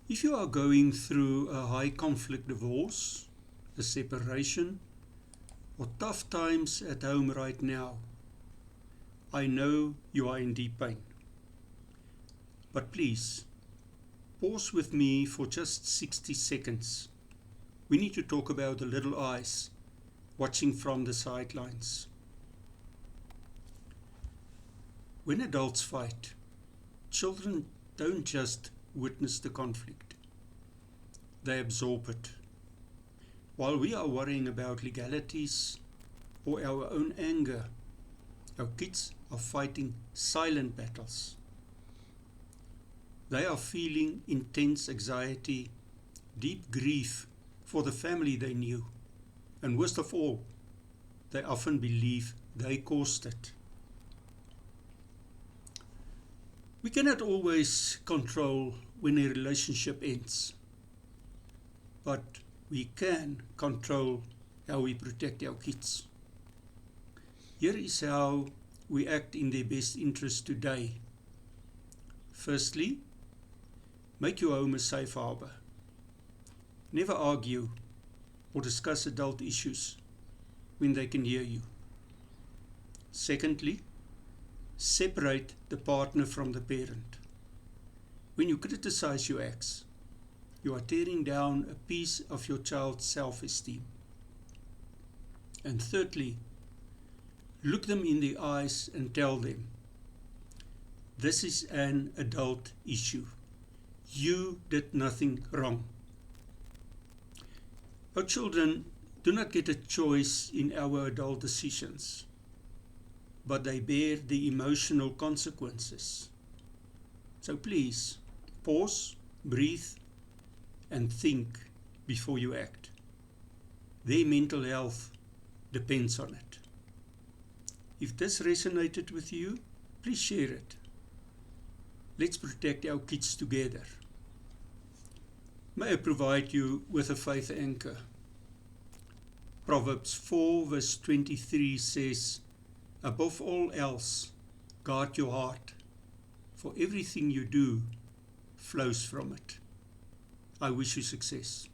If you are going through a high conflict divorce, a separation, or tough times at home right now, I know you are in deep pain. But please, pause with me for just 60 seconds. We need to talk about the little eyes watching from the sidelines. When adults fight, children don't just witness the conflict. They absorb it. While we are worrying about legalities or our own anger, our kids are fighting silent battles. They are feeling intense anxiety, deep grief for the family they knew, and worst of all, they often believe they caused it. We cannot always control when a relationship ends, but we can control how we protect our kids. Here is how we act in their best interest today. Firstly, make your home a safe harbor. Never argue or discuss adult issues when they can hear you. Secondly, separate the partner from the parent. When you criticize your ex, you are tearing down a piece of your child's self-esteem. And thirdly, look them in the eyes and tell them, this is an adult issue. You did nothing wrong. Our children do not get a choice in our adult decisions, but they bear the emotional consequences. So please, pause, breathe, and think before you act. Their mental health depends on it. If this resonated with you, please share it. Let's protect our kids together. May I provide you with a faith anchor. Proverbs 4 verse 23 says, above all else, guard your heart, for everything you do flows from it. I wish you success.